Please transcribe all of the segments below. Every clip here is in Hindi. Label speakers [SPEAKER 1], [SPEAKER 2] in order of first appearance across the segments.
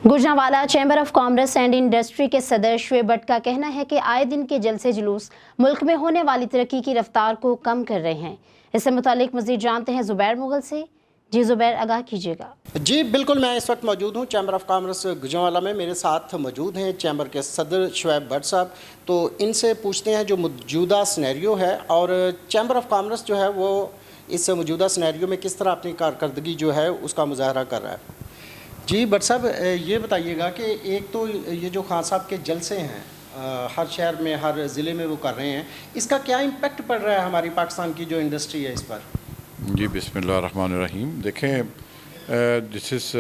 [SPEAKER 1] Gujranwala chamber of commerce and industry के सदर शुएब भट्ट का कहना है कि आए दिन के जलसे जुलूस मुल्क में होने वाली तरक्की की रफ्तार को कम कर रहे हैं। इससे मुतालिक मजीद जानते हैं जुबैर मुगल से। जी जुबैर, आगाह कीजिएगा।
[SPEAKER 2] जी बिल्कुल, मैं इस वक्त मौजूद हूँ चैम्बर ऑफ कॉमर्स गुजरांवाला में। मेरे साथ मौजूद हैं चैम्बर के सदर शुएब भट्ट साहब। तो इनसे पूछते हैं जो मौजूदा सिनेरियो है और चैम्बर ऑफ कॉमर्स जो है वो इस मौजूदा सिनेरियो में किस तरह अपनी कारकर्दगी जो है उसका मुजाहरा कर रहा है। जी भट्ट साहब, ये बताइएगा कि एक तो ये जो खान साहब के जलसे हैं हर शहर में हर ज़िले में वो कर रहे हैं, इसका क्या इम्पेक्ट पड़ रहा है हमारी पाकिस्तान की जो इंडस्ट्री है इस पर?
[SPEAKER 3] जी बिस्मिल्लाहिर्रहमानिर्रहीम। देखें, दिस इज़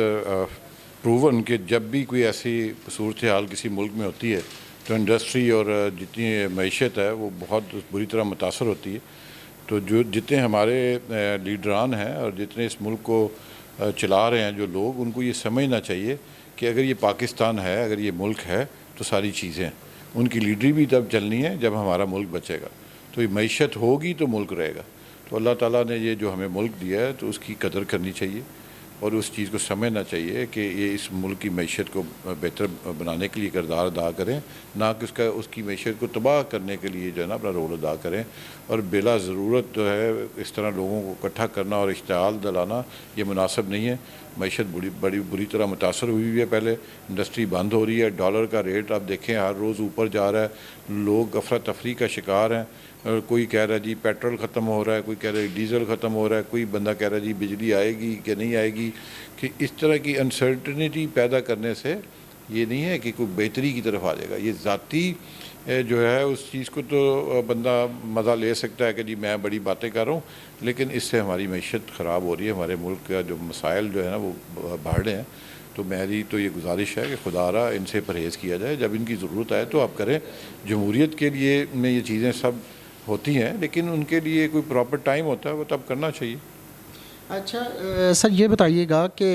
[SPEAKER 3] प्रूवन कि जब भी कोई ऐसी सूरत हाल किसी मुल्क में होती है तो इंडस्ट्री और जितनी मईशत है वो बहुत बुरी तरह मुतासर होती है। तो जो जितने हमारे लीडरान हैं और जितने इस मुल्क को चला रहे हैं जो लोग, उनको ये समझना चाहिए कि अगर ये पाकिस्तान है, अगर ये मुल्क है तो सारी चीज़ें हैं। उनकी लीडरी भी तब चलनी है जब हमारा मुल्क बचेगा। तो ये मईशत होगी तो मुल्क रहेगा। तो अल्लाह ताला ने ये जो हमें मुल्क दिया है तो उसकी कदर करनी चाहिए और उस चीज़ को समझना चाहिए कि ये इस मुल्क की मईशत को बेहतर बनाने के लिए किरदार अदा करें, ना कि उसकी मईशत को तबाह करने के लिए जो है ना अपना रोल अदा करें। और बिला ज़रूरत जो है इस तरह लोगों को इकट्ठा करना और इश्तिआल दिलाना ये मुनासिब नहीं है। मईशत बड़ी बुरी तरह मुतासर हुई है। पहले इंडस्ट्री बंद हो रही है, डॉलर का रेट आप देखें हर रोज़ ऊपर जा रहा है, लोग अफरा तफरी का शिकार हैं। कोई कह रहा है जी पेट्रोल ख़त्म हो रहा है, कोई कह रहा है डीज़ल ख़त्म हो रहा है, कोई बंदा कह रहा है जी बिजली आएगी कि नहीं आएगी। कि इस तरह की अनसर्टनिटी पैदा करने से ये नहीं है कि कोई बेहतरी की तरफ आ जाएगा। ये ज़ाती जो है उस चीज़ को तो बंदा मज़ा ले सकता है कि जी मैं बड़ी बातें कर रहा हूँ, लेकिन इससे हमारी मईशत ख़राब हो रही है, हमारे मुल्क का जो मसाइल जो है ना वो बढ़ रहे हैं। तो मेरी तो ये गुजारिश है कि खुदारा इनसे परहेज़ किया जाए। जब इनकी ज़रूरत आए तो आप करें। जमहूरियत के लिए में ये चीज़ें सब होती हैं, लेकिन उनके लिए कोई प्रॉपर टाइम होता है, वो तब करना चाहिए।
[SPEAKER 2] अच्छा सर, ये बताइएगा कि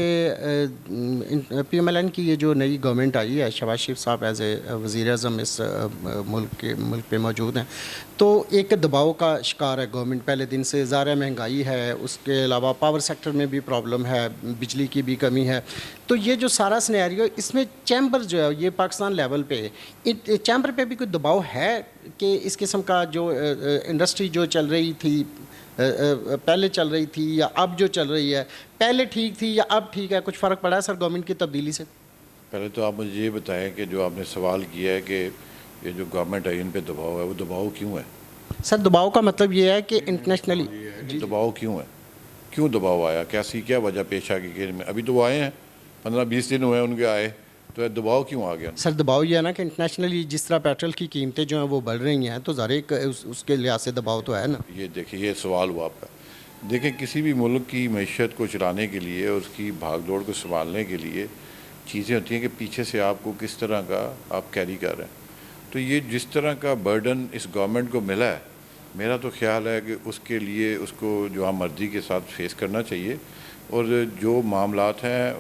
[SPEAKER 2] PMLN की ये जो नई गवर्नमेंट आई है, शहबाज शरीफ साहब एज ए वज़ीर आज़म इस मुल्क पे मौजूद हैं, तो एक दबाव का शिकार है गवर्नमेंट पहले दिन से। ज़्यादा महंगाई है, उसके अलावा पावर सेक्टर में भी प्रॉब्लम है, बिजली की भी कमी है। तो ये जो सारा सिनेरियो, इसमें चैम्बर जो है ये पाकिस्तान लेवल पे, चैम्बर पे भी कोई दबाव है कि इस किस्म का जो इंडस्ट्री जो चल रही थी पहले चल रही थी या अब जो चल रही है, पहले ठीक थी या अब ठीक है, कुछ फ़र्क पड़ा है सर गवर्नमेंट की तब्दीली से?
[SPEAKER 3] पहले तो आप मुझे ये बताएं कि जो आपने सवाल किया है कि ये जो गवर्नमेंट है इन पे दबाव है, वो दबाव क्यों है?
[SPEAKER 2] सर दबाव का मतलब ये है कि इंटरनेशनली
[SPEAKER 3] दबाव क्यों है, क्यों दबाव आया, क्या वजह पेश आ गई? कि अभी तो वो आए हैं, 15-20 दिन हुए उनके आए, तो दबाव क्यों आ गया?
[SPEAKER 2] सर दबाव ये है ना कि इंटरनेशनली जिस तरह पेट्रोल की कीमतें जो हैं वो बढ़ रही हैं, तो ज़ाहिर उसके लिहाज से दबाव तो है ना।
[SPEAKER 3] ये देखिए, ये सवाल हुआ आपका। देखिए, किसी भी मुल्क की मईशत को चलाने के लिए, उसकी भाग दौड़ को संभालने के लिए चीज़ें होती हैं कि पीछे से आपको किस तरह का आप कैरी कर रहे हैं। तो ये जिस तरह का बर्डन इस गवर्नमेंट को मिला है, मेरा तो ख्याल है कि उसके लिए उसको जो हम मर्ज़ी के साथ फेस करना चाहिए। और जो मामलात हैं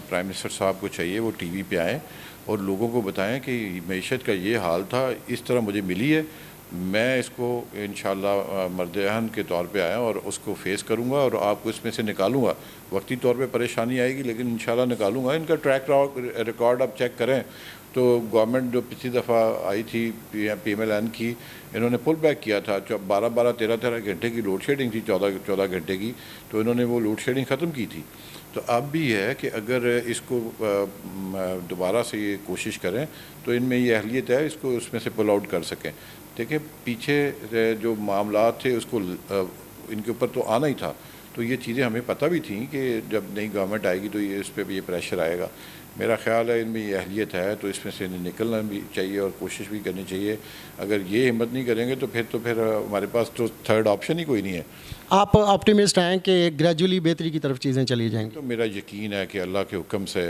[SPEAKER 3] प्राइम मिनिस्टर साहब को चाहिए वो टीवी पे आएँ और लोगों को बताएं कि मईशत का ये हाल था, इस तरह मुझे मिली है, मैं इसको इंशाअल्लाह मर्द-ए-हन के तौर पे आया और उसको फेस करूँगा और आपको इसमें से निकालूँगा। वक्ती तौर पे परेशानी आएगी लेकिन इंशाअल्लाह निकालूँगा। इनका ट्रैक रिकॉर्ड आप चेक करें तो गवर्नमेंट जो पिछली दफ़ा आई थी PMLN की, इन्होंने पुल बैक किया था। 12-12, 13-13 घंटे की लोड शेडिंग थी, 14-14 घंटे की, तो इन्होंने वो लोड शेडिंग ख़त्म की थी। तो अब भी है कि अगर इसको दोबारा से ये कोशिश करें तो इनमें ये अहलियत है इसको उसमें से पुल आउट कर सकें। देखिए, पीछे जो मामलात थे उसको इनके ऊपर तो आना ही था। तो ये चीज़ें हमें पता भी थी कि जब नई गवर्नमेंट आएगी तो ये इस पर भी ये प्रेशर आएगा। मेरा ख्याल है इनमें ये अहलियत है तो इसमें से निकलना भी चाहिए और कोशिश भी करनी चाहिए। अगर ये हिम्मत नहीं करेंगे तो फिर हमारे पास तो थर्ड ऑप्शन ही कोई नहीं है।
[SPEAKER 2] आप ऑप्टिमिस्ट हैं कि ग्रेजुअली बेहतरी की तरफ चीज़ें चली जाएंगी?
[SPEAKER 3] तो मेरा यकीन है कि अल्लाह के हुक्म से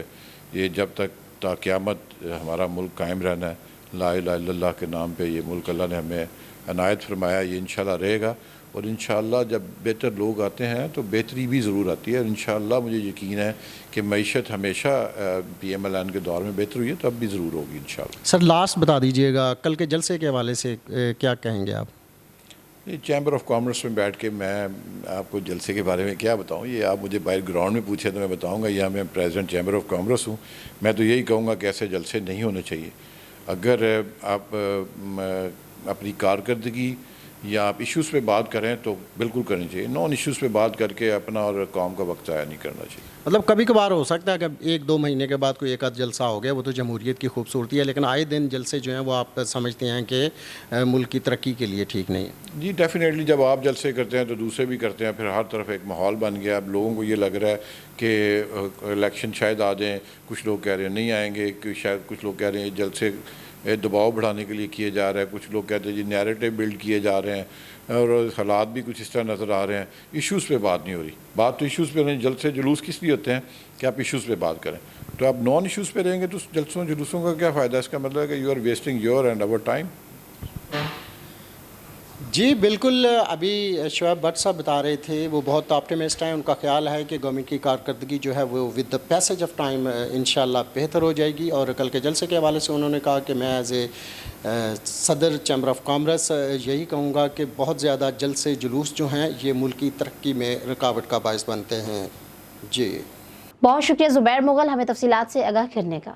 [SPEAKER 3] ये जब तक ता क़यामत हमारा मुल्क कायम रहना है, ला इलाहा इल्लल्लाह के नाम पे ये मुल्क अल्लाह ने हमें अनायत फरमाया, ये इंशाल्लाह रहेगा। और इंशाअल्लाह जब बेहतर लोग आते हैं तो बेहतरी भी ज़रूर आती है। और इंशाअल्लाह मुझे यकीन है कि मईशत हमेशा PMLN के दौर में बेहतर हुई है, तो अब भी ज़रूर होगी इंशाअल्लाह।
[SPEAKER 2] सर लास्ट बता दीजिएगा, कल के जलसे के हवाले से क्या कहेंगे आप?
[SPEAKER 3] ये चैम्बर ऑफ कॉमर्स में बैठ के मैं आपको जलसे के बारे में क्या बताऊं, ये आप मुझे बाहर ग्राउंड में पूछे तो मैं बताऊंगा। यहाँ मैं प्रेसिडेंट चैम्बर ऑफ कॉमर्स हूँ। मैं तो यही कहूँगा कि ऐसे जलसे नहीं होने चाहिए। अगर आप अपनी कारकर्दगी या आप इश्यूज़ पे बात करें तो बिल्कुल करनी चाहिए। नॉन इश्यूज़ पे बात करके अपना और कौम का वक्त ज़ाया नहीं करना चाहिए।
[SPEAKER 2] मतलब कभी कभार हो सकता है कि 1-2 महीने के बाद कोई एक आध जलसा हो गया, वो तो जमहूरियत की खूबसूरती है, लेकिन आए दिन जलसे जो हैं वो आप समझते हैं कि मुल्क की तरक्की के लिए ठीक नहीं है।
[SPEAKER 3] जी डेफिनेटली, जब आप जलसे करते हैं तो दूसरे भी करते हैं, फिर हर तरफ एक माहौल बन गया। अब लोगों को ये लग रहा है कि इलेक्शन शायद आ जाएँ। कुछ लोग कह रहे हैं नहीं आएंगे, कि शायद कुछ लोग कह रहे हैं जलसे दबाव बढ़ाने के लिए किए जा रहा है। कुछ लोग कहते हैं जी नैरेटिव बिल्ड किए जा रहे हैं, और हालात भी कुछ इस तरह नज़र आ रहे हैं। इश्यूज़ पे बात नहीं हो रही। बात तो इश्यूज़ पे नहीं, जलसे जुलूस किस लिए होते हैं कि आप इश्यूज़ पे बात करें। तो आप नॉन इश्यूज़ पे रहेंगे तो जलसों जुलूसों का क्या फ़ायदा। इसका मतलब है कि you are wasting your and our time.
[SPEAKER 2] जी बिल्कुल, अभी शोएब भट्ट साहब बता रहे थे, वो बहुत ऑप्टिमिस्ट हैं। उनका ख्याल है कि गवर्नमेंट की कारकर्दगी जो है वो with the passage of time इंशाल्लाह बेहतर हो जाएगी। और कल के जलसे के हवाले से उन्होंने कहा कि मैं एज ए सदर चैम्बर ऑफ कॉमर्स यही कहूँगा कि बहुत ज़्यादा जलसे जुलूस जो हैं ये मुल्क की तरक्की में रुकावट का बायस बनते हैं। जी
[SPEAKER 1] बहुत शुक्रिया ज़ुबैर मुगल हमें तफसीलात से आगाह करने का।